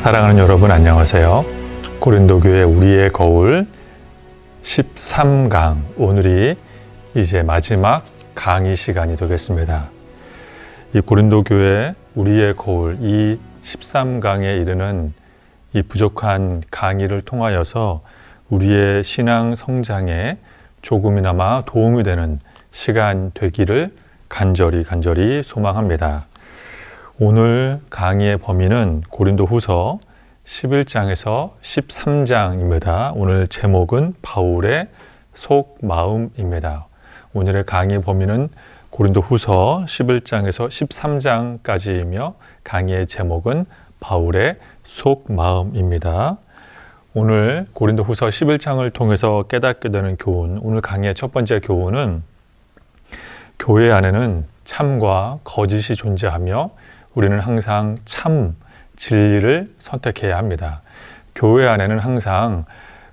사랑하는 여러분 안녕하세요. 고린도교회 우리의 거울 13강, 오늘이 이제 마지막 강의 시간이 되겠습니다. 이 고린도교회 우리의 거울 이 13강에 이르는 이 부족한 강의를 통하여서 우리의 신앙 성장에 조금이나마 도움이 되는 시간 되기를 간절히 소망합니다. 오늘 강의의 범위는 고린도후서 11장에서 13장입니다. 오늘 제목은 바울의 속마음입니다. 오늘의 강의 범위는 고린도후서 11장에서 13장까지이며 강의의 제목은 바울의 속마음입니다. 오늘 고린도후서 11장을 통해서 깨닫게 되는 교훈, 오늘 강의의 첫 번째 교훈은 교회 안에는 참과 거짓이 존재하며 우리는 항상 참 진리를 선택해야 합니다. 교회 안에는 항상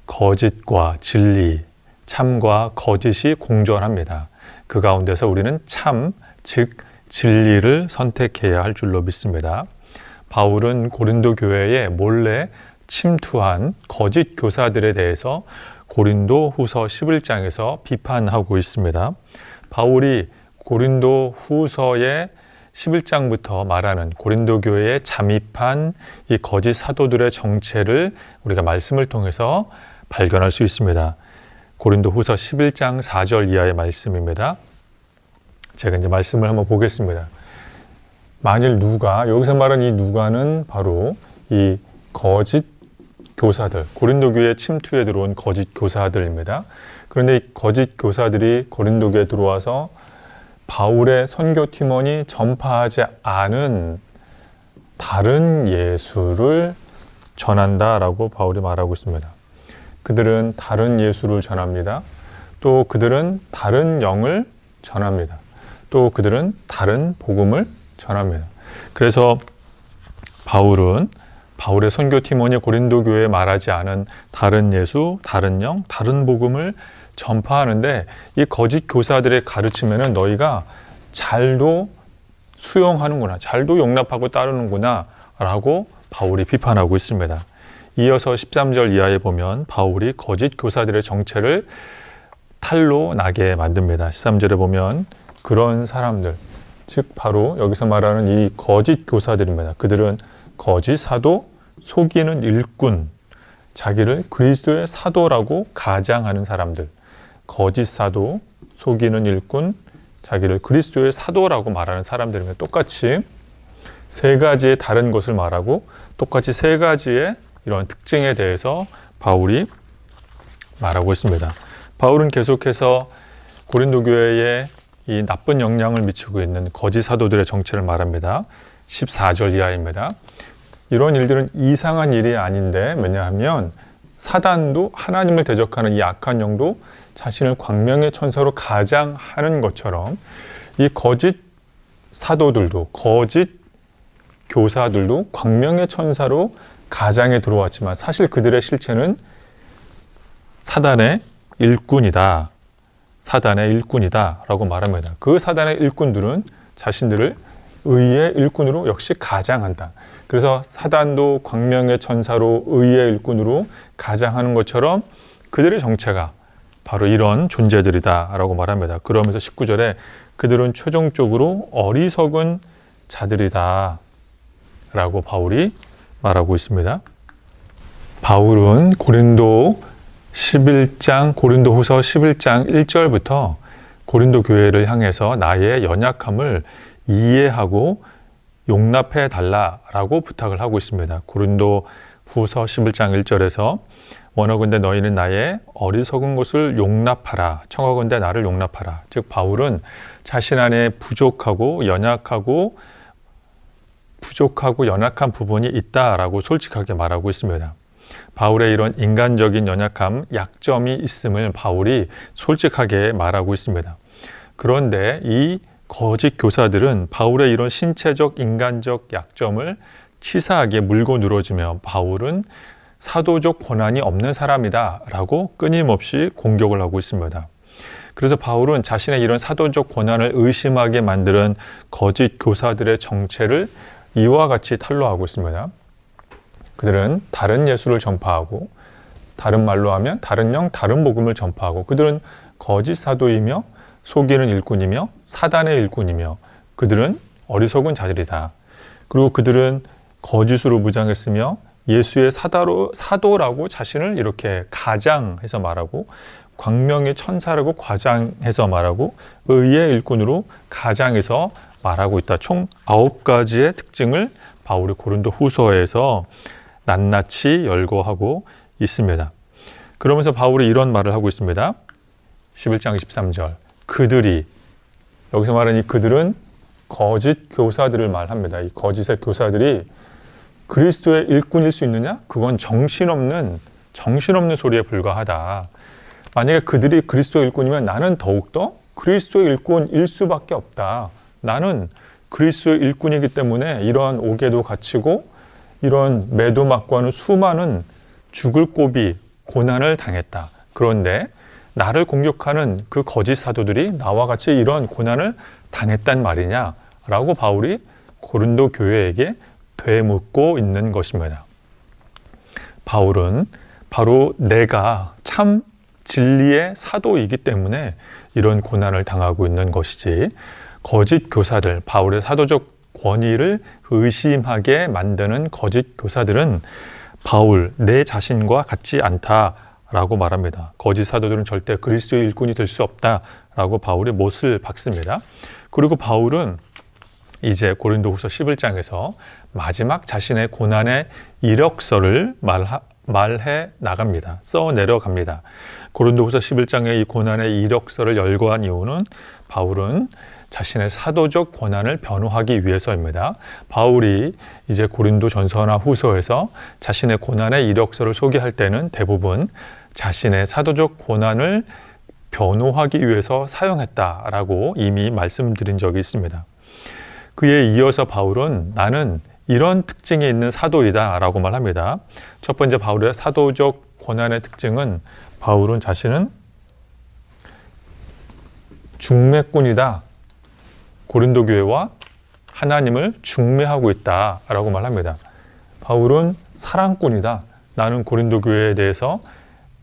거짓과 진리, 참과 거짓이 공존합니다. 그 가운데서 우리는 참, 즉 진리를 선택해야 할 줄로 믿습니다. 바울은 고린도 교회에 몰래 침투한 거짓 교사들에 대해서 고린도 후서 11장에서 비판하고 있습니다. 바울이 고린도 후서의 11장부터 말하는 고린도 교회에 잠입한 이 거짓 사도들의 정체를 우리가 말씀을 통해서 발견할 수 있습니다. 고린도 후서 11장 4절 이하의 말씀입니다. 제가 이제 말씀을 한번 보겠습니다. 만일 누가, 여기서 말하는 이 누가는 바로 이 거짓 교사들, 고린도 교회에 침투해 들어온 거짓 교사들입니다. 그런데 이 거짓 교사들이 고린도 교회에 들어와서 바울의 선교팀원이 전파하지 않은 다른 예수를 전한다라고 바울이 말하고 있습니다. 그들은 다른 예수를 전합니다. 또 그들은 다른 영을 전합니다. 또 그들은 다른 복음을 전합니다. 그래서 바울은 바울의 선교팀원이 고린도 교회에 말하지 않은 다른 예수, 다른 영, 다른 복음을 전파하는데 이 거짓 교사들의 가르침에는 너희가 잘도 수용하는구나, 잘도 용납하고 따르는구나 라고 바울이 비판하고 있습니다. 이어서 13절 이하에 보면 바울이 거짓 교사들의 정체를 탄로 나게 만듭니다. 13절에 보면 그런 사람들, 즉 바로 여기서 말하는 이 거짓 교사들입니다. 그들은 거짓 사도, 속이는 일꾼, 자기를 그리스도의 사도라고 가장하는 사람들, 거짓 사도, 속이는 일꾼, 자기를 그리스도의 사도라고 말하는 사람들이면 똑같이 세 가지의 다른 것을 말하고 똑같이 세 가지의 이런 특징에 대해서 바울이 말하고 있습니다. 바울은 계속해서 고린도 교회에 이 나쁜 영향을 미치고 있는 거짓 사도들의 정체를 말합니다. 14절 이하입니다. 이런 일들은 이상한 일이 아닌데, 왜냐하면 사단도 하나님을 대적하는 이 악한 영도 자신을 광명의 천사로 가장하는 것처럼 이 거짓 사도들도, 거짓 교사들도 광명의 천사로 가장에 들어왔지만 사실 그들의 실체는 사단의 일꾼이다. 사단의 일꾼이다 라고 말합니다. 그 사단의 일꾼들은 자신들을 의의 일꾼으로 역시 가장한다. 그래서 사단도 광명의 천사로 의의 일꾼으로 가장하는 것처럼 그들의 정체가 바로 이런 존재들이다 라고 말합니다. 그러면서 19절에 그들은 최종적으로 어리석은 자들이다 라고 바울이 말하고 있습니다. 바울은 고린도후서 11장 1절부터 고린도 교회를 향해서 나의 연약함을 이해하고 용납해 달라라고 부탁을 하고 있습니다. 고린도후서 11장 1절에서 원하건대 너희는 나의 어리석은 것을 용납하라. 청하건대 나를 용납하라. 즉 바울은 자신 안에 부족하고 연약한 부분이 있다라고 솔직하게 말하고 있습니다. 바울의 이런 인간적인 연약함, 약점이 있음을 바울이 솔직하게 말하고 있습니다. 그런데 이 거짓 교사들은 바울의 이런 신체적, 인간적 약점을 치사하게 물고 늘어지며 바울은 사도적 권한이 없는 사람이다 라고 끊임없이 공격을 하고 있습니다. 그래서 바울은 자신의 이런 사도적 권한을 의심하게 만드는 거짓 교사들의 정체를 이와 같이 탄로하고 있습니다. 그들은 다른 예수를 전파하고, 다른 말로 하면 다른 영, 다른 복음을 전파하고, 그들은 거짓 사도이며 속이는 일꾼이며 사단의 일꾼이며 그들은 어리석은 자들이다. 그리고 그들은 거짓으로 무장했으며 예수의 사도라고 자신을 이렇게 가장해서 말하고, 광명의 천사라고 과장해서 말하고, 의의 일꾼으로 가장해서 말하고 있다. 총 9가지의 특징을 바울이 고린도 후서에서 낱낱이 열거하고 있습니다. 그러면서 바울이 이런 말을 하고 있습니다. 11장 23절. 그들이, 여기서 말하는 이 그들은 거짓 교사들을 말합니다. 이 거짓의 교사들이 그리스도의 일꾼일 수 있느냐? 그건 정신없는 소리에 불과하다. 만약에 그들이 그리스도의 일꾼이면 나는 더욱더 그리스도의 일꾼일 수밖에 없다. 나는 그리스도의 일꾼이기 때문에 이런 옥에도 갇히고 이런 매도 맞고 하는 수많은 죽을 고비, 고난을 당했다. 그런데 나를 공격하는 그 거짓 사도들이 나와 같이 이런 고난을 당했단 말이냐라고 바울이 고린도 교회에게 되묻고 있는 것입니다. 바울은 바로 내가 참 진리의 사도이기 때문에 이런 고난을 당하고 있는 것이지, 거짓 교사들, 바울의 사도적 권위를 의심하게 만드는 거짓 교사들은 바울 내 자신과 같지 않다라고 말합니다. 거짓 사도들은 절대 그리스도의 일꾼이 될 수 없다라고 바울이 못을 박습니다. 그리고 바울은 이제 고린도후서 11장에서 마지막 자신의 고난의 이력서를 말해 나갑니다. 써 내려갑니다. 고린도후서 11장의 이 고난의 이력서를 열거한 이유는 바울은 자신의 사도적 고난을 변호하기 위해서입니다. 바울이 이제 고린도 전서나 후서에서 자신의 고난의 이력서를 소개할 때는 대부분 자신의 사도적 고난을 변호하기 위해서 사용했다라고 이미 말씀드린 적이 있습니다. 그에 이어서 바울은 나는 이런 특징이 있는 사도이다 라고 말합니다. 첫 번째, 바울의 사도적 고난의 특징은 바울은 자신은 중매꾼이다. 고린도 교회와 하나님을 중매하고 있다 라고 말합니다. 바울은 사랑꾼이다. 나는 고린도 교회에 대해서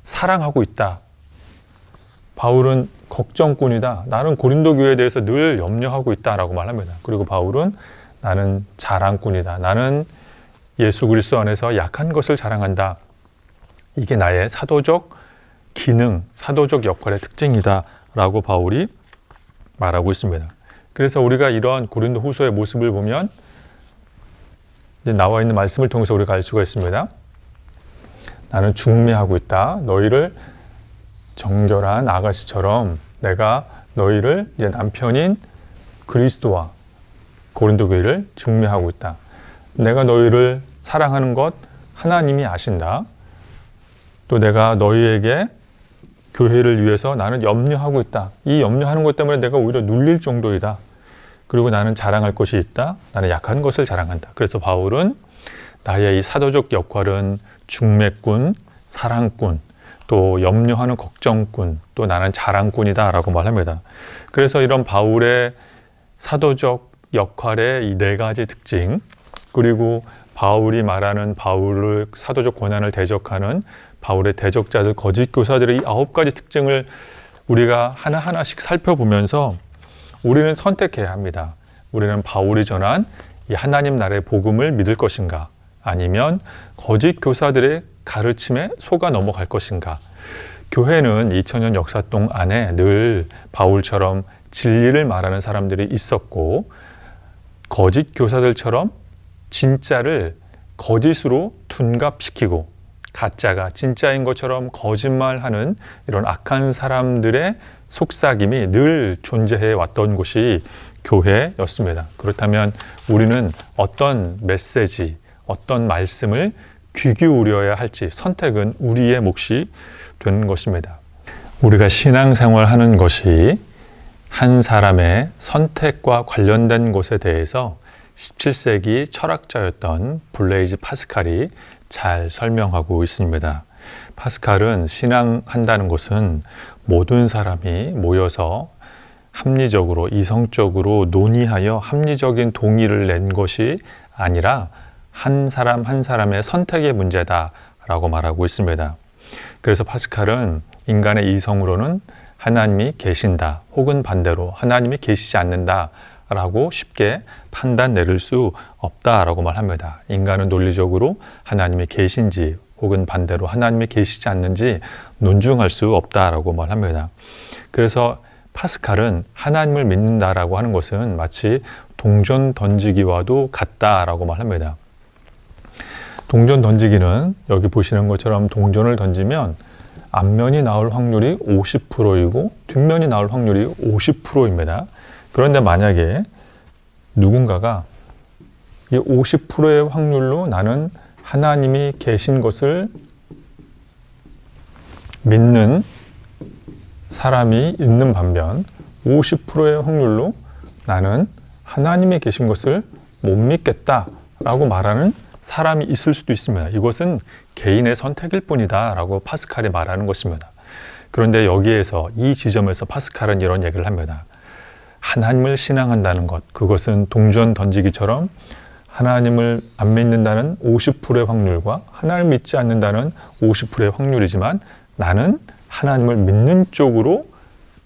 사랑하고 있다. 바울은 걱정꾼이다. 나는 고린도 교회에 대해서 늘 염려하고 있다 라고 말합니다. 그리고 바울은 나는 자랑꾼이다. 나는 예수 그리스도 안에서 약한 것을 자랑한다. 이게 나의 사도적 기능, 사도적 역할의 특징이다 라고 바울이 말하고 있습니다. 그래서 우리가 이런 고린도 후서의 모습을 보면 이제 나와 있는 말씀을 통해서 우리가 알 수가 있습니다. 나는 중매하고 있다. 너희를 정결한 아가씨처럼 내가 너희를 이제 남편인 그리스도와 고린도 교회를 중매하고 있다. 내가 너희를 사랑하는 것 하나님이 아신다. 또 내가 너희에게 교회를 위해서 나는 염려하고 있다. 이 염려하는 것 때문에 내가 오히려 눌릴 정도이다. 그리고 나는 자랑할 것이 있다. 나는 약한 것을 자랑한다. 그래서 바울은 나의 이 사도적 역할은 중매꾼, 사랑꾼, 또 염려하는 걱정꾼, 또 나는 자랑꾼이다 라고 말합니다. 그래서 이런 바울의 사도적 역할의 이 4가지 특징, 그리고 바울이 말하는 바울의 사도적 고난을 대적하는 바울의 대적자들, 거짓 교사들의 이 9가지 특징을 우리가 하나하나씩 살펴보면서 우리는 선택해야 합니다. 우리는 바울이 전한 이 하나님 나라의 복음을 믿을 것인가, 아니면 거짓 교사들의 가르침에 속아 넘어갈 것인가. 교회는 2000년 역사 동안에 늘 바울처럼 진리를 말하는 사람들이 있었고, 거짓 교사들처럼 진짜를 거짓으로 둔갑시키고 가짜가 진짜인 것처럼 거짓말하는 이런 악한 사람들의 속삭임이 늘 존재해 왔던 곳이 교회였습니다. 그렇다면 우리는 어떤 메시지, 어떤 말씀을 귀 기울여야 할지 선택은 우리의 몫이 되는 것입니다. 우리가 신앙생활 하는 것이 한 사람의 선택과 관련된 것에 대해서 17세기 철학자였던 블레이즈 파스칼이 잘 설명하고 있습니다. 파스칼은 신앙한다는 것은 모든 사람이 모여서 합리적으로, 이성적으로 논의하여 합리적인 동의를 낸 것이 아니라 한 사람 한 사람의 선택의 문제다라고 말하고 있습니다. 그래서 파스칼은 인간의 이성으로는 하나님이 계신다 혹은 반대로 하나님이 계시지 않는다 라고 쉽게 판단 내릴 수 없다라고 말합니다. 인간은 논리적으로 하나님이 계신지 혹은 반대로 하나님이 계시지 않는지 논증할 수 없다라고 말합니다. 그래서 파스칼은 하나님을 믿는다라고 하는 것은 마치 동전 던지기와도 같다라고 말합니다. 동전 던지기는 여기 보시는 것처럼 동전을 던지면 앞면이 나올 확률이 50%이고 뒷면이 나올 확률이 50%입니다. 그런데 만약에 누군가가 이 50%의 확률로 나는 하나님이 계신 것을 믿는 사람이 있는 반면 50%의 확률로 나는 하나님이 계신 것을 못 믿겠다라고 말하는 사람이 있을 수도 있습니다. 이것은 개인의 선택일 뿐이다 라고 파스칼이 말하는 것입니다. 그런데 여기에서 이 지점에서 파스칼은 이런 얘기를 합니다. 하나님을 신앙한다는 것, 그것은 동전 던지기처럼 하나님을 안 믿는다는 50%의 확률과 하나님을 믿지 않는다는 50%의 확률이지만 나는 하나님을 믿는 쪽으로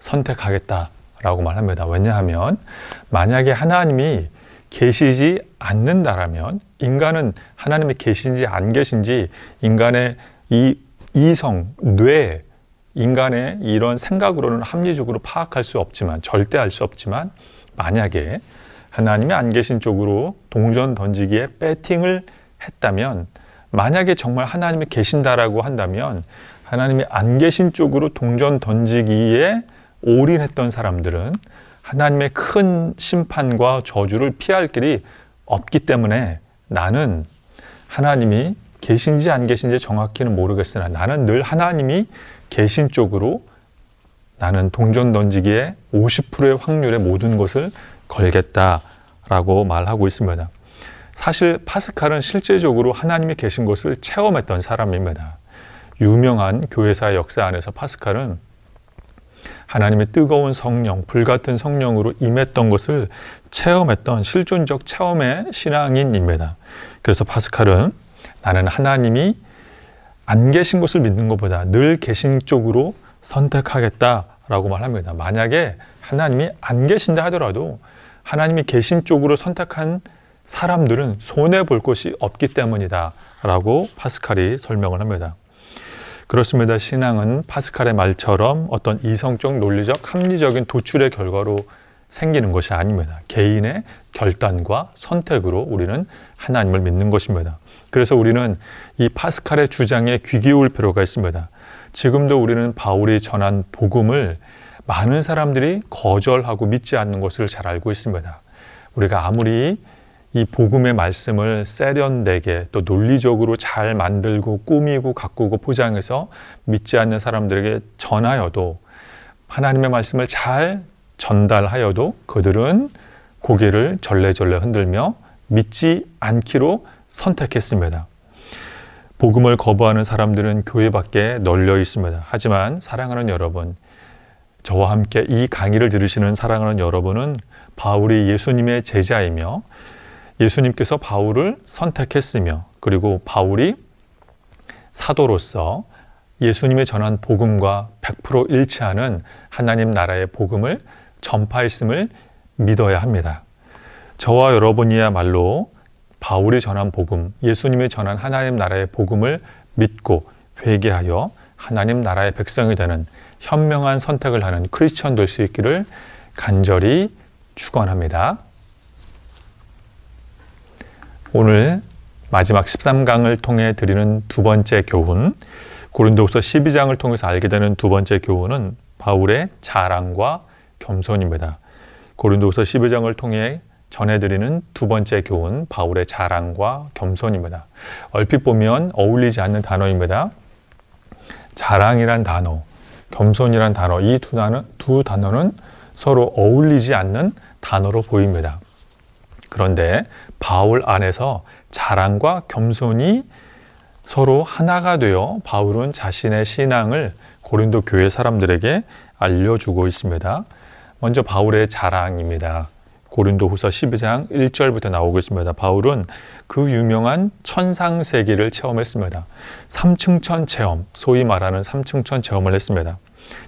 선택하겠다라고 말합니다. 왜냐하면 만약에 하나님이 계시지 않는다라면 인간은 하나님이 계신지 안 계신지 인간의 이 이성, 뇌, 인간의 이런 생각으로는 합리적으로 파악할 수 없지만 절대 알 수 없지만 만약에 하나님이 안 계신 쪽으로 동전 던지기에 배팅을 했다면 만약에 정말 하나님이 계신다라고 한다면 하나님이 안 계신 쪽으로 동전 던지기에 올인했던 사람들은 하나님의 큰 심판과 저주를 피할 길이 없기 때문에 나는 하나님이 계신지 안 계신지 정확히는 모르겠으나 나는 늘 하나님이 계신 쪽으로 나는 동전 던지기에 50%의 확률의 모든 것을 걸겠다라고 말하고 있습니다. 사실 파스칼은 실제적으로 하나님이 계신 것을 체험했던 사람입니다. 유명한 교회사의 역사 안에서 파스칼은 하나님의 뜨거운 성령, 불같은 성령으로 임했던 것을 체험했던 실존적 체험의 신앙인입니다. 그래서 파스칼은 나는 하나님이 안 계신 것을 믿는 것보다 늘 계신 쪽으로 선택하겠다라고 말합니다. 만약에 하나님이 안 계신다 하더라도 하나님이 계신 쪽으로 선택한 사람들은 손해볼 것이 없기 때문이다 라고 파스칼이 설명을 합니다. 그렇습니다. 신앙은 파스칼의 말처럼 어떤 이성적, 논리적, 합리적인 도출의 결과로 생기는 것이 아닙니다. 개인의 결단과 선택으로 우리는 하나님을 믿는 것입니다. 그래서 우리는 이 파스칼의 주장에 귀 기울 필요가 있습니다. 지금도 우리는 바울이 전한 복음을 많은 사람들이 거절하고 믿지 않는 것을 잘 알고 있습니다. 우리가 아무리 이 복음의 말씀을 세련되게 또 논리적으로 잘 만들고 꾸미고 가꾸고 포장해서 믿지 않는 사람들에게 전하여도 하나님의 말씀을 잘 전달하여도 그들은 고개를 절레절레 흔들며 믿지 않기로 선택했습니다. 복음을 거부하는 사람들은 교회 밖에 널려 있습니다. 하지만 사랑하는 여러분, 저와 함께 이 강의를 들으시는 사랑하는 여러분은 바울이 예수님의 제자이며 예수님께서 바울을 선택했으며 그리고 바울이 사도로서 예수님의 전한 복음과 100% 일치하는 하나님 나라의 복음을 전파했음을 믿어야 합니다. 저와 여러분이야말로 바울이 전한 복음, 예수님이 전한 하나님 나라의 복음을 믿고 회개하여 하나님 나라의 백성이 되는 현명한 선택을 하는 크리스천 될 수 있기를 간절히 축원합니다. 오늘 마지막 13강을 통해 드리는 두 번째 교훈, 고린도후서 12장을 통해서 알게 되는 두 번째 교훈은 바울의 자랑과 겸손입니다. 고린도후서 12장을 통해 전해드리는 두 번째 교훈, 바울의 자랑과 겸손입니다. 얼핏 보면 어울리지 않는 단어입니다. 자랑이란 단어, 겸손이란 단어, 이 두 단어는 서로 어울리지 않는 단어로 보입니다. 그런데 바울 안에서 자랑과 겸손이 서로 하나가 되어 바울은 자신의 신앙을 고린도 교회 사람들에게 알려주고 있습니다. 먼저 바울의 자랑입니다. 고린도후서 12장 1절부터 나오고 있습니다. 바울은 그 유명한 천상세계를 체험했습니다. 삼층천 체험, 소위 말하는 삼층천 체험을 했습니다.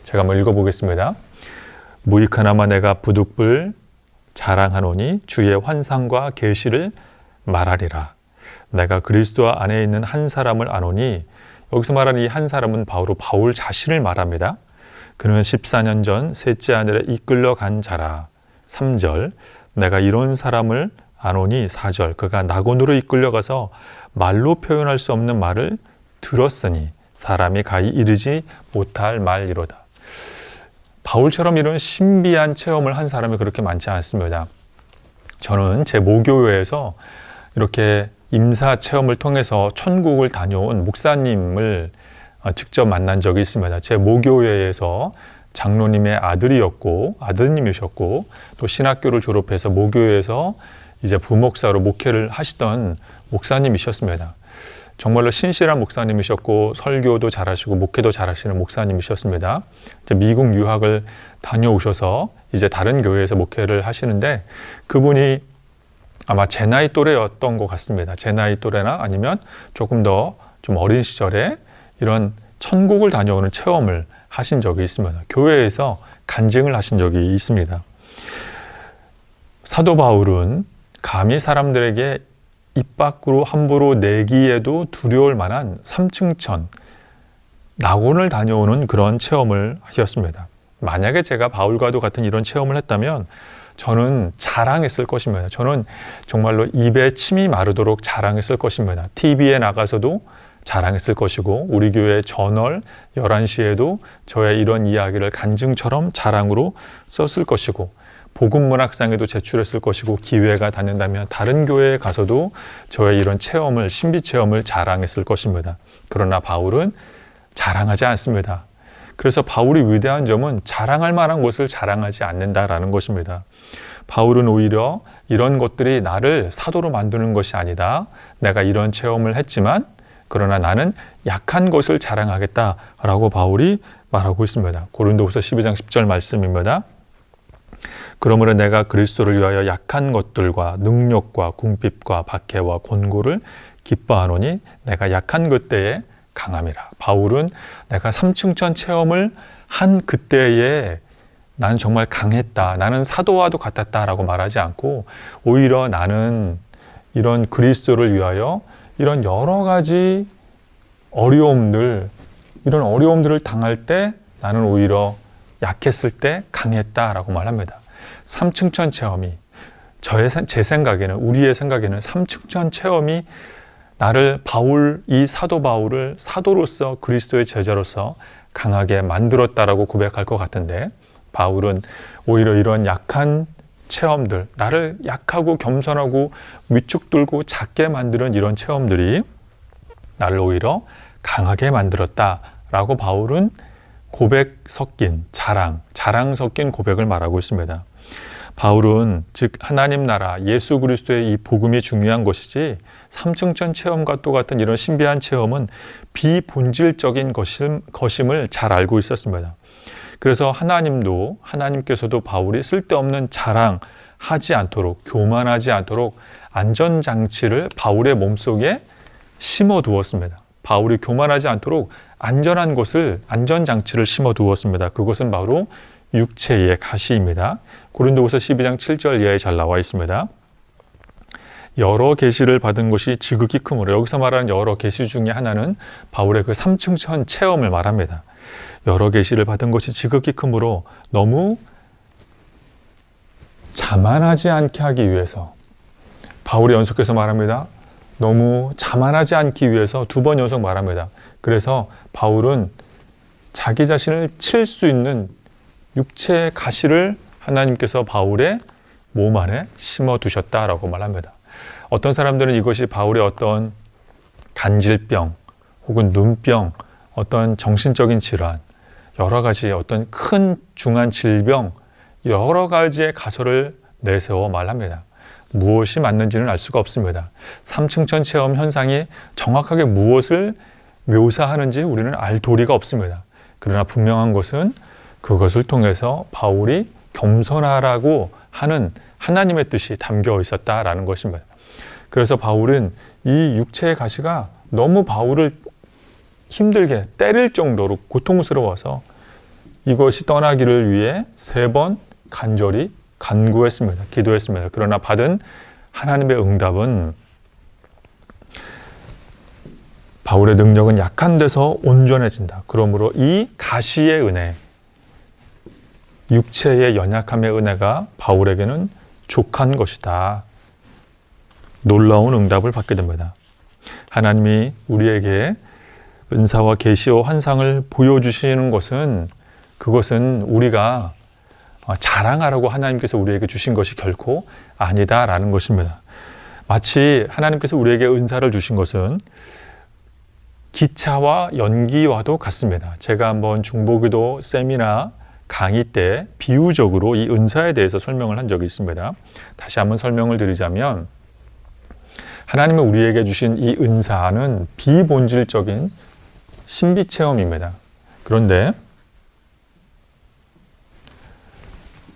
제가 한번 읽어보겠습니다. 무익하나마 내가 부득불 자랑하노니 주의 환상과 계시를 말하리라. 내가 그리스도 안에 있는 한 사람을 아노니, 여기서 말하는 이 한 사람은 바로 바울 자신을 말합니다. 그는 14년 전 셋째 아들에 이끌려 간 자라. 3절, 내가 이런 사람을 아노니. 4절, 그가 낙원으로 이끌려가서 말로 표현할 수 없는 말을 들었으니 사람이 가히 이르지 못할 말이로다. 바울처럼 이런 신비한 체험을 한 사람이 그렇게 많지 않습니다. 저는 제 모교회에서 이렇게 임사 체험을 통해서 천국을 다녀온 목사님을 직접 만난 적이 있습니다. 제 모교회에서 장로님의 아드님이셨고 또 신학교를 졸업해서 모교회에서 이제 부목사로 목회를 하시던 목사님이셨습니다. 정말로 신실한 목사님이셨고 설교도 잘하시고 목회도 잘하시는 목사님이셨습니다. 이제 미국 유학을 다녀오셔서 이제 다른 교회에서 목회를 하시는데, 그분이 아마 제 나이 또래였던 것 같습니다. 제 나이 또래나 아니면 조금 더 좀 어린 시절에 이런 천국을 다녀오는 체험을 하신 적이 있습니다. 교회에서 간증을 하신 적이 있습니다. 사도 바울은 감히 사람들에게 입 밖으로 함부로 내기에도 두려울 만한 삼층천, 낙원을 다녀오는 그런 체험을 하셨습니다. 만약에 제가 바울과도 같은 이런 체험을 했다면 저는 자랑했을 것입니다. 저는 정말로 입에 침이 마르도록 자랑했을 것입니다. TV에 나가서도 자랑했을 것이고, 우리 교회 저널 11시에도 저의 이런 이야기를 간증처럼 자랑으로 썼을 것이고, 복음문학상에도 제출했을 것이고, 기회가 닿는다면 다른 교회에 가서도 저의 이런 체험을, 신비 체험을 자랑했을 것입니다. 그러나 바울은 자랑하지 않습니다. 그래서 바울이 위대한 점은 자랑할 만한 것을 자랑하지 않는다라는 것입니다. 바울은 오히려 이런 것들이 나를 사도로 만드는 것이 아니다. 내가 이런 체험을 했지만 그러나 나는 약한 것을 자랑하겠다라고 바울이 말하고 있습니다. 고린도후서 12장 10절 말씀입니다. 그러므로 내가 그리스도를 위하여 약한 것들과 능력과 궁핍과 박해와 곤고를 기뻐하노니 내가 약한 그때에 강함이라. 바울은 내가 삼층천 체험을 한 그때에 나는 정말 강했다, 나는 사도와도 같았다라고 말하지 않고, 오히려 나는 이런 그리스도를 위하여 이런 여러 가지 어려움들을 당할 때 나는 오히려 약했을 때 강했다라고 말합니다. 삼층천 체험이 제 생각에는, 우리의 생각에는 삼층천 체험이 나를 이 사도 바울을 사도로서 그리스도의 제자로서 강하게 만들었다라고 고백할 것 같은데, 바울은 오히려 이런 약한 체험들, 나를 약하고 겸손하고 위축들고 작게 만드는 이런 체험들이 나를 오히려 강하게 만들었다라고 바울은 고백 섞인 자랑 섞인 고백을 말하고 있습니다. 바울은 즉 하나님 나라 예수 그리스도의 이 복음이 중요한 것이지, 삼층천 체험과 똑같은 이런 신비한 체험은 비본질적인 것임을 잘 알고 있었습니다. 그래서 하나님께서도 바울이 쓸데없는 자랑하지 않도록, 교만하지 않도록 안전장치를 바울의 몸속에 심어두었습니다. 바울이 교만하지 않도록 안전장치를 심어두었습니다. 그것은 바로 육체의 가시입니다. 고린도후서 12장 7절 이하에 잘 나와 있습니다. 여러 계시를 받은 것이 지극히 크므로, 여기서 말하는 여러 계시 중에 하나는 바울의 그 삼층천 체험을 말합니다. 여러 계시를 받은 것이 지극히 크므로 너무 자만하지 않게 하기 위해서, 바울이 연속해서 말합니다. 너무 자만하지 않기 위해서 두 번 연속 말합니다. 그래서 바울은 자기 자신을 칠 수 있는 육체의 가시를 하나님께서 바울의 몸 안에 심어두셨다라고 말합니다. 어떤 사람들은 이것이 바울의 어떤 간질병 혹은 눈병, 어떤 정신적인 질환, 여러 가지 어떤 큰 중한 질병, 여러 가지의 가설을 내세워 말합니다. 무엇이 맞는지는 알 수가 없습니다. 삼층천 체험 현상이 정확하게 무엇을 묘사하는지 우리는 알 도리가 없습니다. 그러나 분명한 것은 그것을 통해서 바울이 겸손하라고 하는 하나님의 뜻이 담겨 있었다라는 것입니다. 그래서 바울은 이 육체의 가시가 너무 바울을 힘들게 때릴 정도로 고통스러워서 이것이 떠나기를 위해 3번 간절히 간구했습니다. 기도했습니다. 그러나 받은 하나님의 응답은 바울의 능력은 약한 데서 온전해진다. 그러므로 이 가시의 은혜, 육체의 연약함의 은혜가 바울에게는 족한 것이다. 놀라운 응답을 받게 됩니다. 하나님이 우리에게 은사와 계시와 환상을 보여주시는 것은 그것은 우리가 자랑하라고 하나님께서 우리에게 주신 것이 결코 아니다라는 것입니다. 마치 하나님께서 우리에게 은사를 주신 것은 기차와 연기와도 같습니다. 제가 한번 중보기도 세미나 강의 때 비유적으로 이 은사에 대해서 설명을 한 적이 있습니다. 다시 한번 설명을 드리자면 하나님은 우리에게 주신 이 은사는 비본질적인 신비체험입니다. 그런데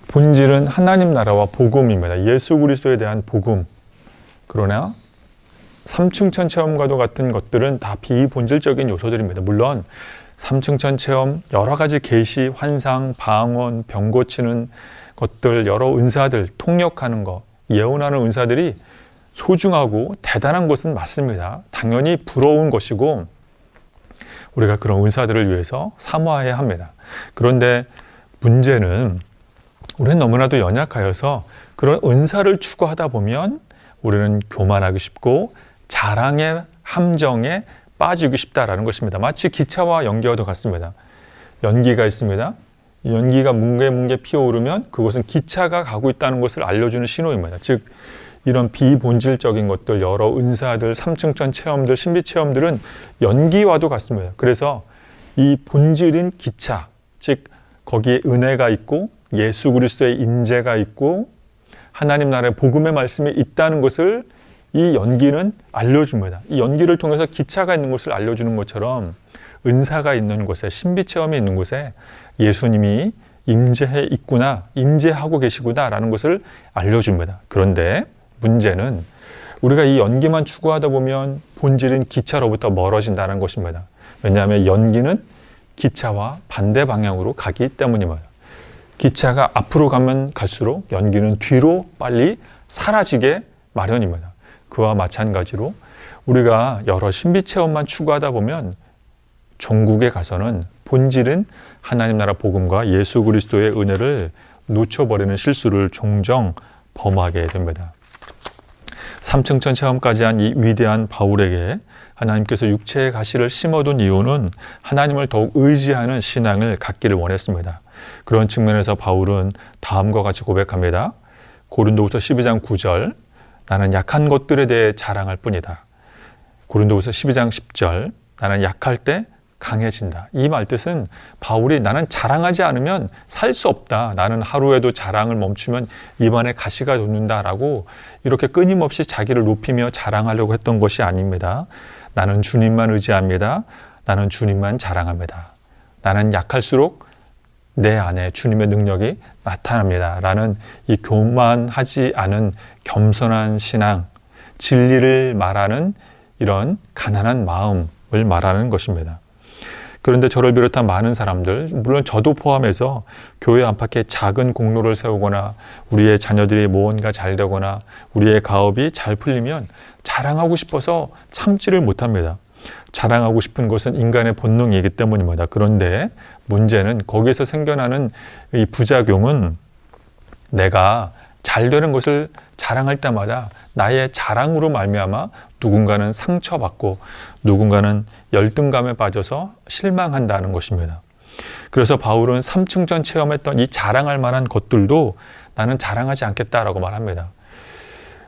본질은 하나님 나라와 복음입니다. 예수 그리스도에 대한 복음. 그러나 삼층천 체험과도 같은 것들은 다 비본질적인 요소들입니다. 물론 삼층천 체험, 여러 가지 계시, 환상, 방언, 병 고치는 것들, 여러 은사들, 통역하는 것, 예언하는 은사들이 소중하고 대단한 것은 맞습니다. 당연히 부러운 것이고 우리가 그런 은사들을 위해서 사모해야 합니다. 그런데 문제는 우리는 너무나도 연약하여서 그런 은사를 추구하다 보면 우리는 교만하기 쉽고 자랑의 함정에 빠지기 쉽다라는 것입니다. 마치 기차와 연기와도 같습니다. 연기가 있습니다. 연기가 뭉게뭉게 피어오르면 그것은 기차가 가고 있다는 것을 알려주는 신호입니다. 즉 이런 비본질적인 것들, 여러 은사들, 삼층천 체험들, 신비 체험들은 연기와도 같습니다. 그래서 이 본질인 기차, 즉 거기에 은혜가 있고 예수 그리스도의 임재가 있고 하나님 나라의 복음의 말씀이 있다는 것을 이 연기는 알려줍니다. 이 연기를 통해서 기차가 있는 것을 알려주는 것처럼 은사가 있는 곳에, 신비 체험이 있는 곳에 예수님이 임재해 있구나, 임재하고 계시구나라는 것을 알려줍니다. 그런데 문제는 우리가 이 연기만 추구하다 보면 본질인 기차로부터 멀어진다는 것입니다. 왜냐하면 연기는 기차와 반대 방향으로 가기 때문입니다. 기차가 앞으로 가면 갈수록 연기는 뒤로 빨리 사라지게 마련입니다. 그와 마찬가지로 우리가 여러 신비 체험만 추구하다 보면 종국에 가서는 본질은 하나님 나라 복음과 예수 그리스도의 은혜를 놓쳐버리는 실수를 종종 범하게 됩니다. 삼층천 체험까지 한 이 위대한 바울에게 하나님께서 육체의 가시를 심어둔 이유는 하나님을 더욱 의지하는 신앙을 갖기를 원했습니다. 그런 측면에서 바울은 다음과 같이 고백합니다. 고린도후서 12장 9절, 나는 약한 것들에 대해 자랑할 뿐이다. 고린도후서 12장 10절, 나는 약할 때 강해진다. 이 말뜻은 바울이 나는 자랑하지 않으면 살 수 없다. 나는 하루에도 자랑을 멈추면 입안에 가시가 돋는다라고 이렇게 끊임없이 자기를 높이며 자랑하려고 했던 것이 아닙니다. 나는 주님만 의지합니다. 나는 주님만 자랑합니다. 나는 약할수록 내 안에 주님의 능력이 나타납니다. 라는 이 교만하지 않은 겸손한 신앙, 진리를 말하는 이런 가난한 마음을 말하는 것입니다. 그런데 저를 비롯한 많은 사람들, 물론 저도 포함해서 교회 안팎에 작은 공로를 세우거나 우리의 자녀들이 무언가 잘 되거나 우리의 가업이 잘 풀리면 자랑하고 싶어서 참지를 못합니다. 자랑하고 싶은 것은 인간의 본능이기 때문입니다. 그런데 문제는 거기에서 생겨나는 이 부작용은 내가 잘 되는 것을 자랑할 때마다 나의 자랑으로 말미암아 누군가는 상처받고 누군가는 열등감에 빠져서 실망한다는 것입니다. 그래서 바울은 삼층천 체험했던 이 자랑할 만한 것들도 나는 자랑하지 않겠다라고 말합니다.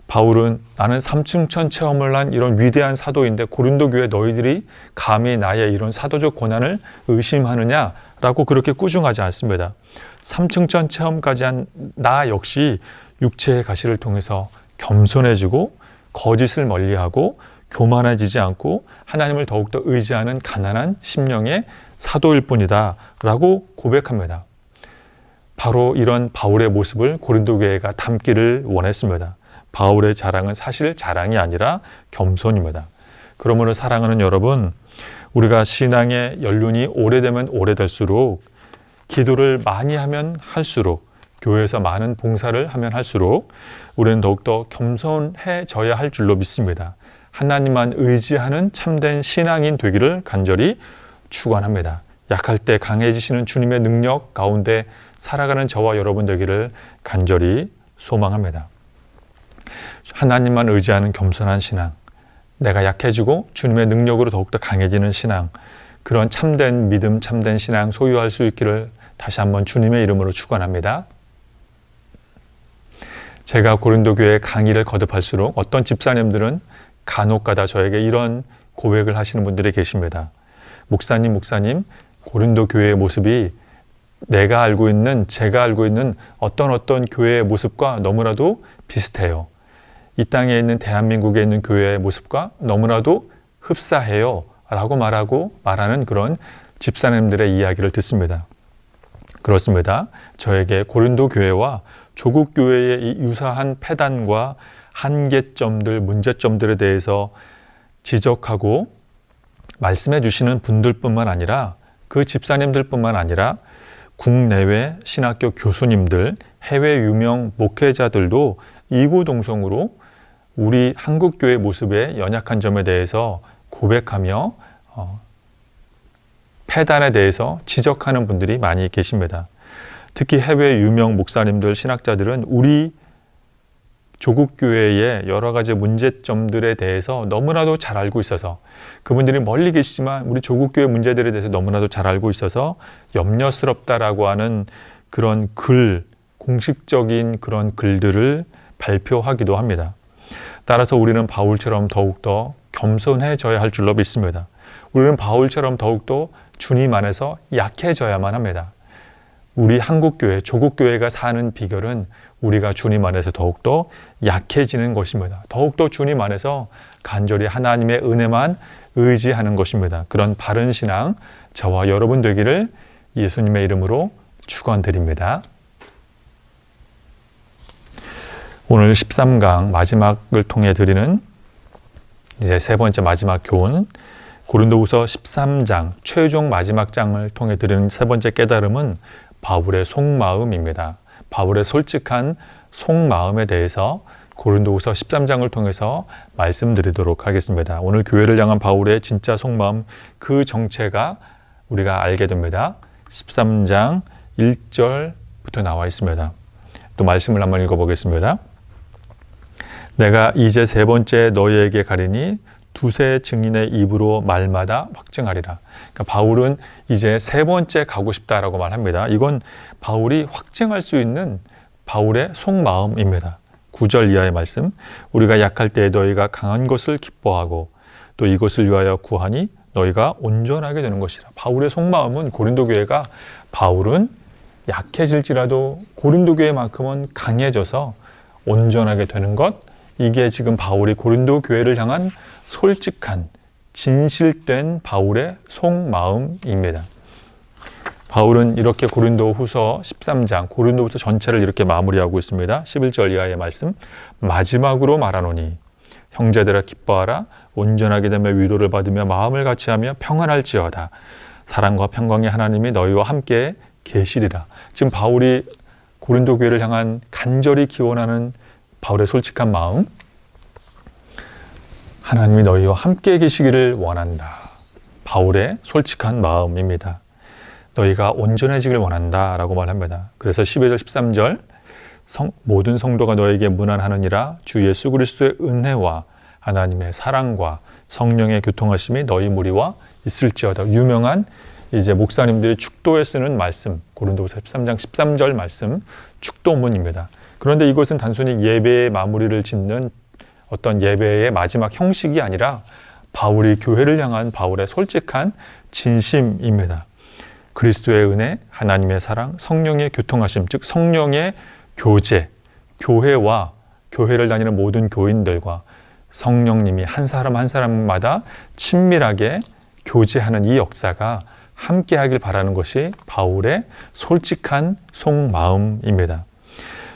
바울은 나는 삼층천 체험을 한 이런 위대한 사도인데 고린도 교회 너희들이 감히 나의 이런 사도적 권한을 의심하느냐라고 그렇게 꾸중하지 않습니다. 삼층천 체험까지 한 나 역시 육체의 가시를 통해서 겸손해지고 거짓을 멀리하고 교만해지지 않고 하나님을 더욱더 의지하는 가난한 심령의 사도일 뿐이다 라고 고백합니다. 바로 이런 바울의 모습을 고린도 교회가 담기를 원했습니다. 바울의 자랑은 사실 자랑이 아니라 겸손입니다. 그러므로 사랑하는 여러분, 우리가 신앙의 연륜이 오래되면 오래될수록, 기도를 많이 하면 할수록, 교회에서 많은 봉사를 하면 할수록 우리는 더욱더 겸손해져야 할 줄로 믿습니다. 하나님만 의지하는 참된 신앙인 되기를 간절히 축원합니다. 약할 때 강해지시는 주님의 능력 가운데 살아가는 저와 여러분 되기를 간절히 소망합니다. 하나님만 의지하는 겸손한 신앙, 내가 약해지고 주님의 능력으로 더욱더 강해지는 신앙, 그런 참된 믿음, 참된 신앙 소유할 수 있기를 다시 한번 주님의 이름으로 축원합니다. 제가 고린도 교회 강의를 거듭할수록 어떤 집사님들은 간혹가다 저에게 이런 고백을 하시는 분들이 계십니다. 목사님, 고린도 교회의 모습이 제가 알고 있는 어떤 교회의 모습과 너무나도 비슷해요. 이 땅에 있는 대한민국에 있는 교회의 모습과 너무나도 흡사해요 라고 말하는 그런 집사님들의 이야기를 듣습니다. 그렇습니다. 저에게 고린도 교회와 조국 교회의 이 유사한 폐단과 한계점들, 문제점들에 대해서 지적하고 말씀해 주시는 분들뿐만 아니라, 그 집사님들뿐만 아니라 국내외 신학교 교수님들, 해외 유명 목회자들도 이구동성으로 우리 한국교회 모습의 연약한 점에 대해서 고백하며 폐단에 대해서 지적하는 분들이 많이 계십니다. 특히 해외 유명 목사님들, 신학자들은 우리 조국교회의 여러 가지 문제점들에 대해서 너무나도 잘 알고 있어서, 그분들이 멀리 계시지만 우리 조국교회 문제들에 대해서 너무나도 잘 알고 있어서 염려스럽다라고 하는 그런 공식적인 그런 글들을 발표하기도 합니다. 따라서 우리는 바울처럼 더욱더 겸손해져야 할 줄로 믿습니다. 우리는 바울처럼 더욱더 주님 안에서 약해져야만 합니다. 우리 한국교회, 조국교회가 사는 비결은 우리가 주님 안에서 더욱더 약해지는 것입니다. 더욱더 주님 안에서 간절히 하나님의 은혜만 의지하는 것입니다. 그런 바른 신앙, 저와 여러분 되기를 예수님의 이름으로 축원드립니다. 오늘 13강 마지막을 통해 드리는 이제 세 번째 마지막 교훈, 고린도후서 13장 최종 마지막 장을 통해 드리는 세 번째 깨달음은 바울의 속마음입니다. 바울의 솔직한 속마음에 대해서 고린도후서 13장을 통해서 말씀드리도록 하겠습니다. 오늘 교회를 향한 바울의 진짜 속마음, 그 정체가 우리가 알게 됩니다. 13장 1절부터 나와 있습니다. 또 말씀을 한번 읽어보겠습니다. 내가 이제 세 번째 너희에게 가리니 두세 증인의 입으로 말마다 확증하리라. 그러니까 바울은 이제 세 번째 가고 싶다라고 말합니다. 이건 바울이 확증할 수 있는 바울의 속마음입니다. 9절 이하의 말씀, 우리가 약할 때 너희가 강한 것을 기뻐하고 또 이것을 위하여 구하니 너희가 온전하게 되는 것이라. 바울의 속마음은 고린도 교회가, 바울은 약해질지라도 고린도 교회만큼은 강해져서 온전하게 되는 것, 이게 지금 바울이 고린도 교회를 향한 솔직한 진실된 바울의 속마음입니다. 바울은 이렇게 고린도후서 13장, 고린도후서 전체를 이렇게 마무리하고 있습니다. 11절 이하의 말씀, 마지막으로 말하노니 형제들아 기뻐하라, 온전하게 되며 위로를 받으며 마음을 같이하며 평안할지어다. 사랑과 평강의 하나님이 너희와 함께 계시리라. 지금 바울이 고린도 교회를 향한 간절히 기원하는 바울의 솔직한 마음, 하나님이 너희와 함께 계시기를 원한다. 바울의 솔직한 마음입니다. 너희가 온전해지길 원한다 라고 말합니다. 그래서 12절 13절 모든 성도가 너에게 문안하느니라. 주 예수 그리스도의 은혜와 하나님의 사랑과 성령의 교통하심이 너희 무리와 있을지어다. 유명한 이제 목사님들이 축도에 쓰는 말씀, 고린도후서 13장 13절 말씀, 축도문입니다. 그런데 이것은 단순히 예배의 마무리를 짓는 어떤 예배의 마지막 형식이 아니라 바울이 교회를 향한 바울의 솔직한 진심입니다. 그리스도의 은혜, 하나님의 사랑, 성령의 교통하심, 즉 성령의 교제, 교회와 교회를 다니는 모든 교인들과 성령님이 한 사람 한 사람마다 친밀하게 교제하는 이 역사가 함께 하길 바라는 것이 바울의 솔직한 속마음입니다.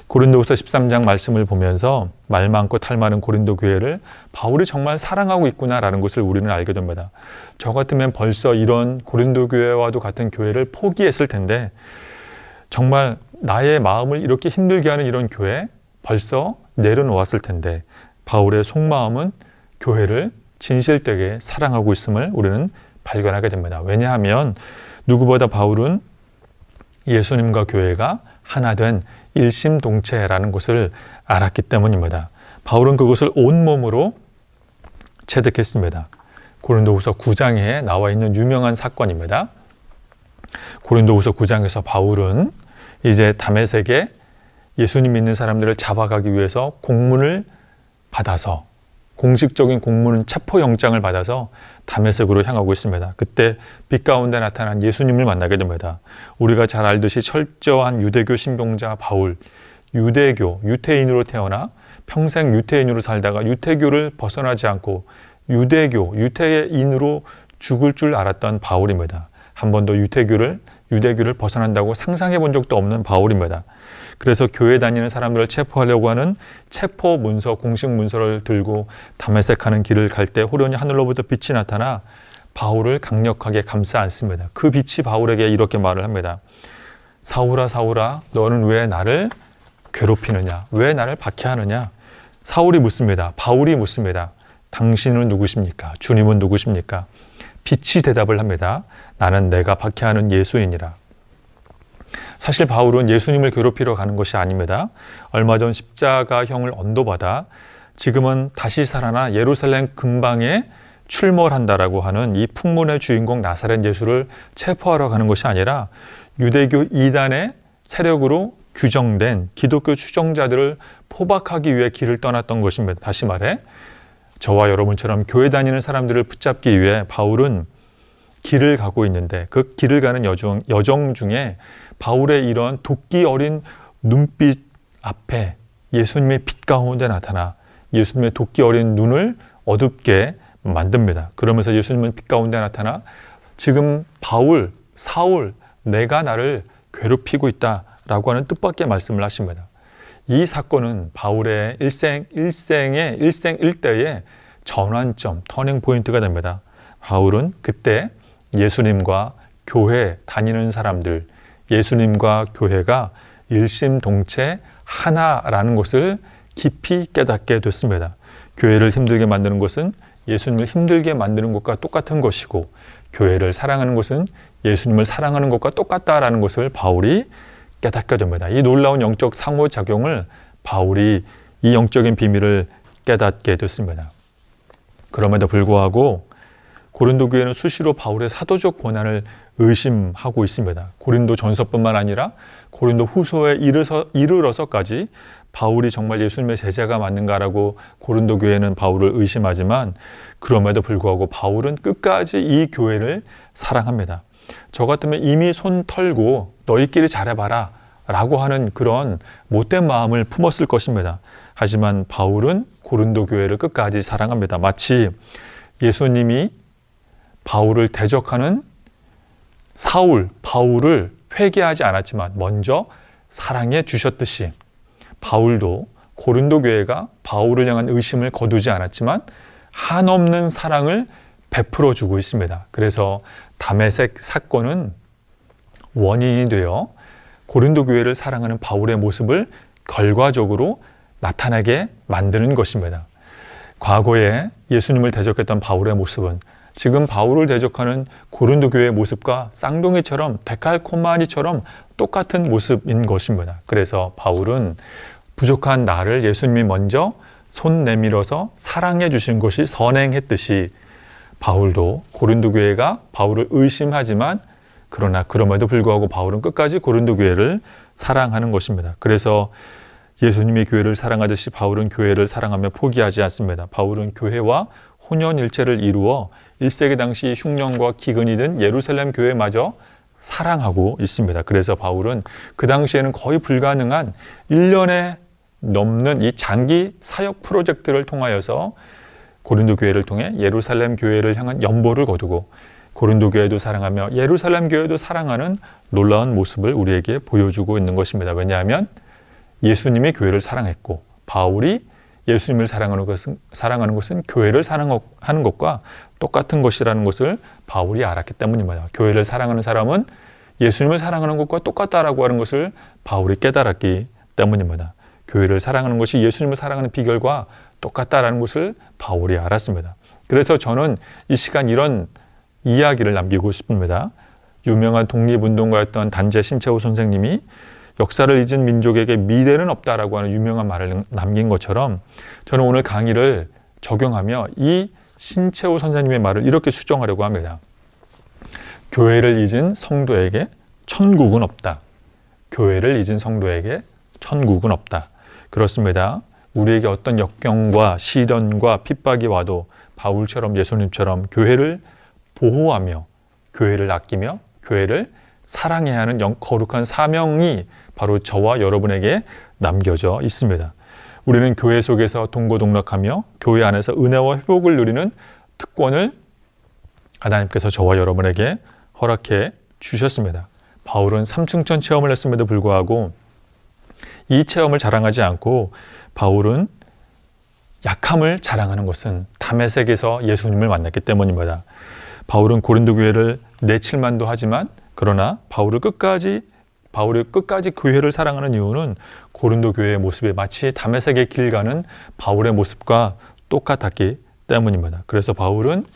고린도후서 13장 말씀을 보면서 말 많고 탈 많은 고린도 교회를 바울이 정말 사랑하고 있구나라는 것을 우리는 알게 됩니다. 저 같으면 벌써 이런 고린도 교회와도 같은 교회를 포기했을 텐데 정말 나의 마음을 이렇게 힘들게 하는 이런 교회 벌써 내려놓았을 텐데 바울의 속마음은 교회를 진실되게 사랑하고 있음을 우리는 발견하게 됩니다. 왜냐하면 누구보다 바울은 예수님과 교회가 하나 된 일심동체라는 것을 알았기 때문입니다. 바울은 그것을 온몸으로 체득했습니다. 고린도후서 9장에 나와 있는 유명한 사건입니다. 고린도후서 9장에서 바울은 이제 다메섹에 예수님 믿는 사람들을 잡아가기 위해서 공문을 받아서 공식적인 공문 체포영장을 받아서 다메섹으로 향하고 있습니다. 그때 빛 가운데 나타난 예수님을 만나게 됩니다. 우리가 잘 알듯이 철저한 유대교 신봉자 바울, 유태인으로 태어나 평생 유태인으로 살다가 유태교를 벗어나지 않고 유대인으로 죽을 줄 알았던 바울입니다. 한 번도 유대교를 벗어난다고 상상해 본 적도 없는 바울입니다. 그래서 교회 다니는 사람들을 체포하려고 하는 체포 문서, 공식 문서를 들고 다메섹 가는 길을 갈 때 호련히 하늘로부터 빛이 나타나 바울을 강력하게 감싸 안습니다. 그 빛이 바울에게 이렇게 말을 합니다. 사울아, 사울아, 너는 왜 나를 괴롭히느냐? 왜 나를 박해하느냐? 사울이 묻습니다. 바울이 묻습니다. 당신은 누구십니까? 주님은 누구십니까? 빛이 대답을 합니다. 나는 내가 박해하는 예수이니라. 사실 바울은 예수님을 괴롭히러 가는 것이 아닙니다. 얼마 전 십자가형을 언도받아 지금은 다시 살아나 예루살렘 근방에 출몰한다라고 하는 이 풍문의 주인공 나사렛 예수를 체포하러 가는 것이 아니라 유대교 이단의 세력으로 규정된 기독교 추종자들을 포박하기 위해 길을 떠났던 것입니다. 다시 말해 저와 여러분처럼 교회 다니는 사람들을 붙잡기 위해 바울은 길을 가고 있는데 그 길을 가는 여정 중에 바울의 이런 도끼 어린 눈빛 앞에 예수님의 빛 가운데 나타나 예수님의 도끼 어린 눈을 어둡게 만듭니다. 그러면서 예수님은 빛 가운데 나타나 지금 사울, 내가 나를 괴롭히고 있다라고 하는 뜻밖의 말씀을 하십니다. 이 사건은 바울의 일대의 전환점, 터닝 포인트가 됩니다. 바울은 그때 예수님과 교회 다니는 사람들, 예수님과 교회가 일심동체 하나라는 것을 깊이 깨닫게 됐습니다. 교회를 힘들게 만드는 것은 예수님을 힘들게 만드는 것과 똑같은 것이고 교회를 사랑하는 것은 예수님을 사랑하는 것과 똑같다라는 것을 바울이 깨닫게 됩니다. 이 놀라운 영적 상호작용을 바울이 이 영적인 비밀을 깨닫게 됐습니다. 그럼에도 불구하고 고린도 교회는 수시로 바울의 사도적 권한을 의심하고 있습니다. 고린도 전서뿐만 아니라 고린도 후서에 이르러서까지 바울이 정말 예수님의 제자가 맞는가라고 고린도 교회는 바울을 의심하지만 그럼에도 불구하고 바울은 끝까지 이 교회를 사랑합니다. 저 같으면 이미 손 털고 너희끼리 잘해봐라 라고 하는 그런 못된 마음을 품었을 것입니다. 하지만 바울은 고린도 교회를 끝까지 사랑합니다. 마치 예수님이 바울을 대적하는 바울을 회개하지 않았지만 먼저 사랑해 주셨듯이 바울도 고린도 교회가 바울을 향한 의심을 거두지 않았지만 한없는 사랑을 베풀어 주고 있습니다. 그래서 다메섹 사건은 원인이 되어 고린도 교회를 사랑하는 바울의 모습을 결과적으로 나타나게 만드는 것입니다. 과거에 예수님을 대적했던 바울의 모습은 지금 바울을 대적하는 고린도 교회의 모습과 쌍둥이처럼 데칼코마니처럼 똑같은 모습인 것입니다. 그래서 바울은 부족한 나를 예수님이 먼저 손 내밀어서 사랑해 주신 것이 선행했듯이 바울도 고린도 교회가 바울을 의심하지만 그러나 그럼에도 불구하고 바울은 끝까지 고린도 교회를 사랑하는 것입니다. 그래서 예수님이 교회를 사랑하듯이 바울은 교회를 사랑하며 포기하지 않습니다. 바울은 교회와 혼연일체를 이루어 1세기 당시 흉년과 기근이 든 예루살렘 교회마저 사랑하고 있습니다. 그래서 바울은 그 당시에는 거의 불가능한 1년에 넘는 이 장기 사역 프로젝트를 통하여서 고린도 교회를 통해 예루살렘 교회를 향한 연보를 거두고 고린도 교회도 사랑하며 예루살렘 교회도 사랑하는 놀라운 모습을 우리에게 보여주고 있는 것입니다. 왜냐하면 예수님이 교회를 사랑했고 바울이 예수님을 사랑하는 것은 교회를 사랑하는 것과 똑같은 것이라는 것을 바울이 알았기 때문입니다. 교회를 사랑하는 사람은 예수님을 사랑하는 것과 똑같다라고 하는 것을 바울이 깨달았기 때문입니다. 교회를 사랑하는 것이 예수님을 사랑하는 비결과 똑같다라는 것을 바울이 알았습니다. 그래서 저는 이 시간 이런 이야기를 남기고 싶습니다. 유명한 독립운동가였던 단재 신채호 선생님이 역사를 잊은 민족에게 미래는 없다라고 하는 유명한 말을 남긴 것처럼 저는 오늘 강의를 적용하며 이 신채호 선생님의 말을 이렇게 수정하려고 합니다. 교회를 잊은 성도에게 천국은 없다. 교회를 잊은 성도에게 천국은 없다. 그렇습니다. 우리에게 어떤 역경과 시련과 핍박이 와도 바울처럼 예수님처럼 교회를 보호하며 교회를 아끼며 교회를 사랑해야 하는 거룩한 사명이 바로 저와 여러분에게 남겨져 있습니다. 우리는 교회 속에서 동고동락하며 교회 안에서 은혜와 회복을 누리는 특권을 하나님께서 저와 여러분에게 허락해 주셨습니다. 바울은 삼층천 체험을 했음에도 불구하고 이 체험을 자랑하지 않고 바울은 약함을 자랑하는 것은 다메섹에서 예수님을 만났기 때문입니다. 바울은 고린도 교회를 내칠만도 하지만 그러나 바울이 끝까지 교회를 사랑하는 이유는 고린도 교회의 모습이 마치 다메섹의 길 가는 바울의 모습과 똑같았기 때문입니다. 그래서 바울은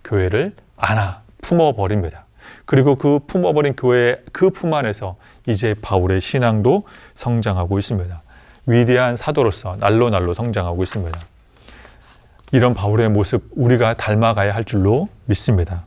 교회를 안아 품어버립니다. 그리고 그 품어버린 교회의 그 품 안에서 이제 바울의 신앙도 성장하고 있습니다. 위대한 사도로서 날로 성장하고 있습니다. 이런 바울의 모습 우리가 닮아가야 할 줄로 믿습니다.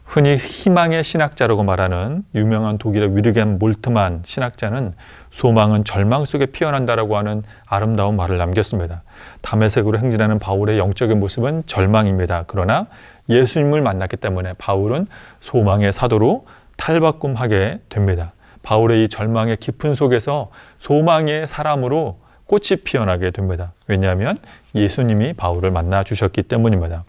흔히 희망의 신학자라고 말하는 유명한 독일의 위르겐 몰트만 신학자는 소망은 절망 속에 피어난다라고 하는 아름다운 말을 남겼습니다. 다메섹으로 행진하는 바울의 영적인 모습은 절망입니다. 그러나 예수님을 만났기 때문에 바울은 소망의 사도로 탈바꿈하게 됩니다. 바울의 이 절망의 깊은 속에서 소망의 사람으로 꽃이 피어나게 됩니다. 왜냐하면 예수님이 바울을 만나 주셨기 때문입니다.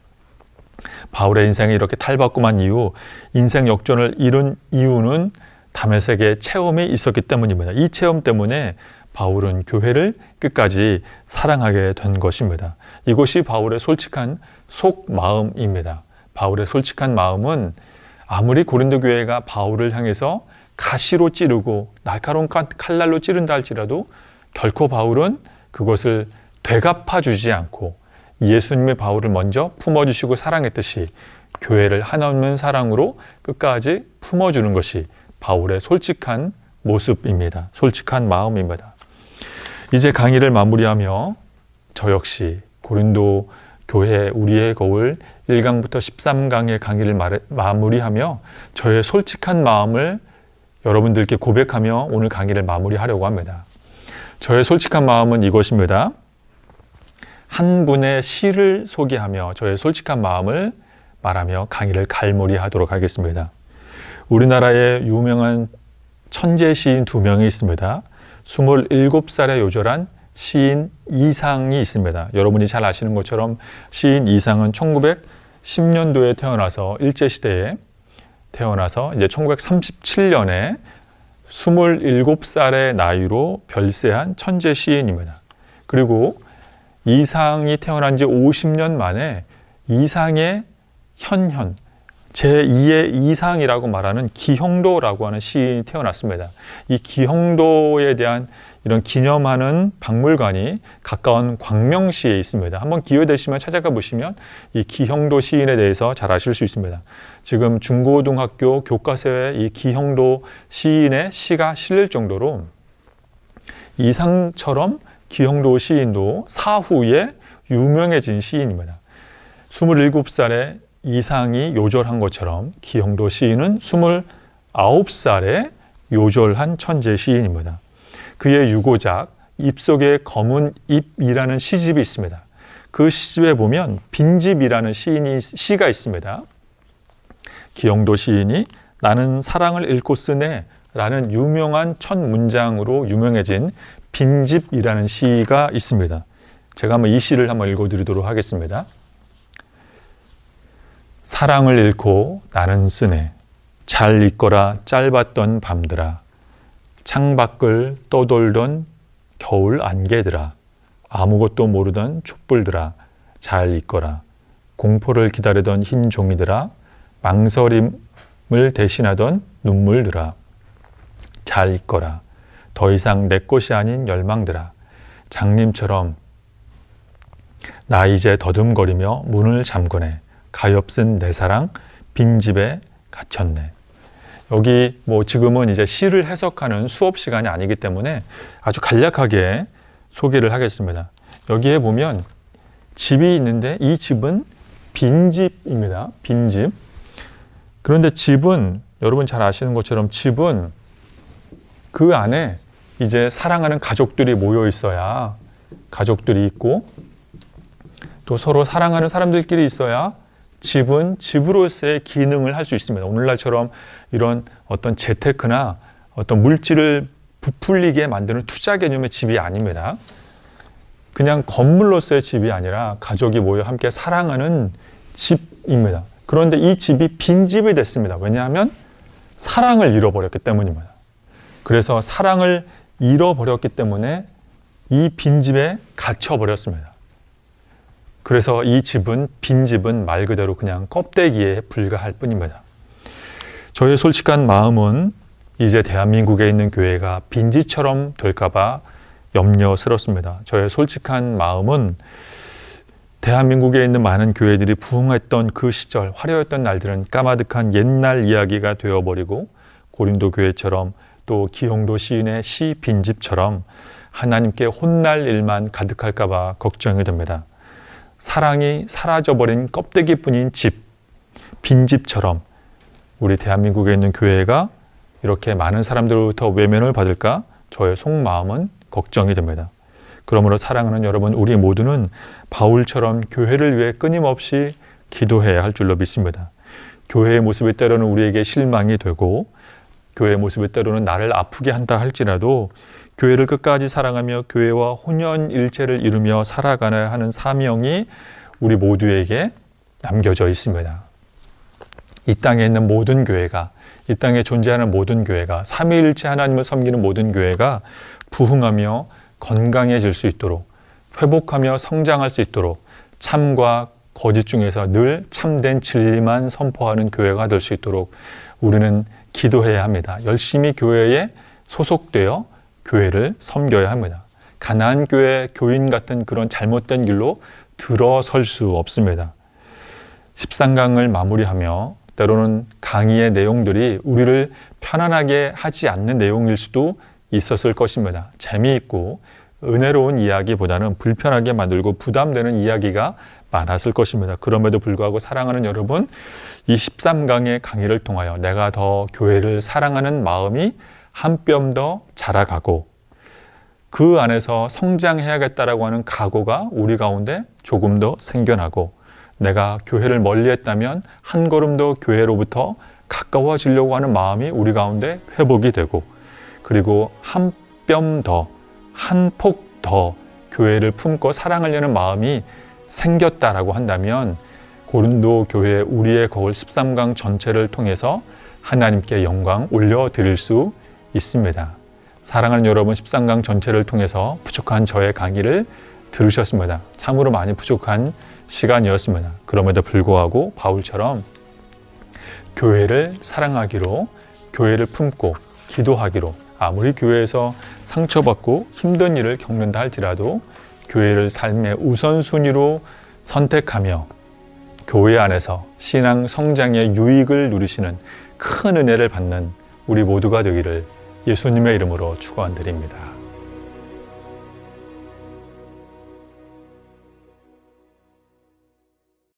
바울의 인생이 이렇게 탈바꿈한 이유, 인생 역전을 이룬 이유는 다메섹의 체험이 있었기 때문입니다. 이 체험 때문에 바울은 교회를 끝까지 사랑하게 된 것입니다. 이것이 바울의 솔직한 속마음입니다. 바울의 솔직한 마음은 아무리 고린도 교회가 바울을 향해서 가시로 찌르고 날카로운 칼날로 찌른다 할지라도 결코 바울은 그것을 되갚아주지 않고 예수님의 바울을 먼저 품어주시고 사랑했듯이 교회를 한없는 사랑으로 끝까지 품어주는 것이 바울의 솔직한 모습입니다. 솔직한 마음입니다. 이제 강의를 마무리하며 저 역시 고린도 교회 우리의 거울 1강부터 13강의 강의를 마무리하며 저의 솔직한 마음을 여러분들께 고백하며 오늘 강의를 마무리하려고 합니다. 저의 솔직한 마음은 이것입니다. 한 분의 시를 소개하며 저의 솔직한 마음을 말하며 강의를 갈무리하도록 하겠습니다. 우리나라에 유명한 천재 시인 2명이 있습니다. 27살에 요절한 시인 이상이 있습니다. 여러분이 잘 아시는 것처럼 시인 이상은 1910년도에 태어나서 일제시대에 태어나서 이제 1937년에 27살의 나이로 별세한 천재 시인입니다. 그리고 이상이 태어난 지 50년 만에 이상의 현현, 제2의 이상이라고 말하는 기형도라고 하는 시인이 태어났습니다. 이 기형도에 대한 이런 기념하는 박물관이 가까운 광명시에 있습니다. 한번 기회 되시면 찾아가 보시면 이 기형도 시인에 대해서 잘 아실 수 있습니다. 지금 중고등학교 교과서에 이 기형도 시인의 시가 실릴 정도로 이상처럼 기형도 시인도 사후에 유명해진 시인입니다. 27살에 이상이 요절한 것처럼 기형도 시인은 29살에 요절한 천재 시인입니다. 그의 유고작 입속의 검은 잎이라는 시집이 있습니다. 그 시집에 보면 빈집이라는 시가 있습니다. 기형도 시인이 나는 사랑을 잃고 쓰네 라는 유명한 첫 문장으로 유명해진 빈집이라는 시가 있습니다. 제가 한번 이 시를 한번 읽어드리도록 하겠습니다. 사랑을 잃고 나는 쓰네. 잘 있거라 짧았던 밤들아. 창밖을 떠돌던 겨울 안개들아. 아무것도 모르던 촛불들아. 잘 있거라. 공포를 기다리던 흰 종이들아. 망설임을 대신하던 눈물들아. 잘 있거라. 더 이상 내 것이 아닌 열망들아. 장님처럼 나 이제 더듬거리며 문을 잠그네. 가엾은 내 사랑 빈집에 갇혔네. 여기 지금은 이제 시를 해석하는 수업 시간이 아니기 때문에 아주 간략하게 소개를 하겠습니다. 여기에 보면 집이 있는데 이 집은 빈집입니다. 빈집. 그런데 집은 여러분 잘 아시는 것처럼 집은 그 안에 이제 사랑하는 가족들이 모여 있어야 가족들이 있고 또 서로 사랑하는 사람들끼리 있어야 집은 집으로서의 기능을 할 수 있습니다. 오늘날처럼 이런 어떤 재테크나 어떤 물질을 부풀리게 만드는 투자 개념의 집이 아닙니다. 그냥 건물로서의 집이 아니라 가족이 모여 함께 사랑하는 집입니다. 그런데 이 집이 빈집이 됐습니다. 왜냐하면 사랑을 잃어버렸기 때문입니다. 그래서 사랑을 잃어버렸기 때문에 이 빈집에 갇혀버렸습니다. 그래서 이 집은 빈집은 말 그대로 그냥 껍데기에 불과할 뿐입니다. 저의 솔직한 마음은 이제 대한민국에 있는 교회가 빈집처럼 될까봐 염려스럽습니다. 저의 솔직한 마음은 대한민국에 있는 많은 교회들이 부흥했던 그 시절, 화려했던 날들은 까마득한 옛날 이야기가 되어버리고 고린도 교회처럼 또 기용도 시인의 시 빈집처럼 하나님께 혼날 일만 가득할까봐 걱정이 됩니다. 사랑이 사라져버린 껍데기뿐인 집, 빈집처럼 우리 대한민국에 있는 교회가 이렇게 많은 사람들로부터 외면을 받을까? 저의 속마음은 걱정이 됩니다. 그러므로 사랑하는 여러분, 우리 모두는 바울처럼 교회를 위해 끊임없이 기도해야 할 줄로 믿습니다. 교회의 모습이 때로는 우리에게 실망이 되고 교회의 모습이 때로는 나를 아프게 한다 할지라도 교회를 끝까지 사랑하며 교회와 혼연일체를 이루며 살아가야 하는 사명이 우리 모두에게 남겨져 있습니다. 이 땅에 있는 모든 교회가, 이 땅에 존재하는 모든 교회가, 삼위일체 하나님을 섬기는 모든 교회가 부흥하며 건강해질 수 있도록, 회복하며 성장할 수 있도록 참과 거짓 중에서 늘 참된 진리만 선포하는 교회가 될 수 있도록 우리는 기도해야 합니다. 열심히 교회에 소속되어 교회를 섬겨야 합니다. 가나안 교회 교인 같은 그런 잘못된 길로 들어설 수 없습니다. 13강을 마무리하며 때로는 강의의 내용들이 우리를 편안하게 하지 않는 내용일 수도 있었을 것입니다. 재미있고 은혜로운 이야기보다는 불편하게 만들고 부담되는 이야기가 많았을 것입니다. 그럼에도 불구하고 사랑하는 여러분, 이 13강의 강의를 통하여 내가 더 교회를 사랑하는 마음이 한 뼘 더 자라가고 그 안에서 성장해야겠다라고 하는 각오가 우리 가운데 조금 더 생겨나고 내가 교회를 멀리했다면 한 걸음 더 교회로부터 가까워지려고 하는 마음이 우리 가운데 회복이 되고 그리고 한 뼘 더, 한 폭 더 교회를 품고 사랑하려는 마음이 생겼다라고 한다면 고린도 교회 우리의 거울 13강 전체를 통해서 하나님께 영광 올려드릴 수 있습니다. 사랑하는 여러분, 13강 전체를 통해서 부족한 저의 강의를 들으셨습니다. 참으로 많이 부족한 시간이었습니다. 그럼에도 불구하고 바울처럼 교회를 사랑하기로, 교회를 품고 기도하기로, 아무리 교회에서 상처받고 힘든 일을 겪는다 할지라도 교회를 삶의 우선순위로 선택하며 교회 안에서 신앙 성장의 유익을 누리시는 큰 은혜를 받는 우리 모두가 되기를 예수님의 이름으로 축원드립니다.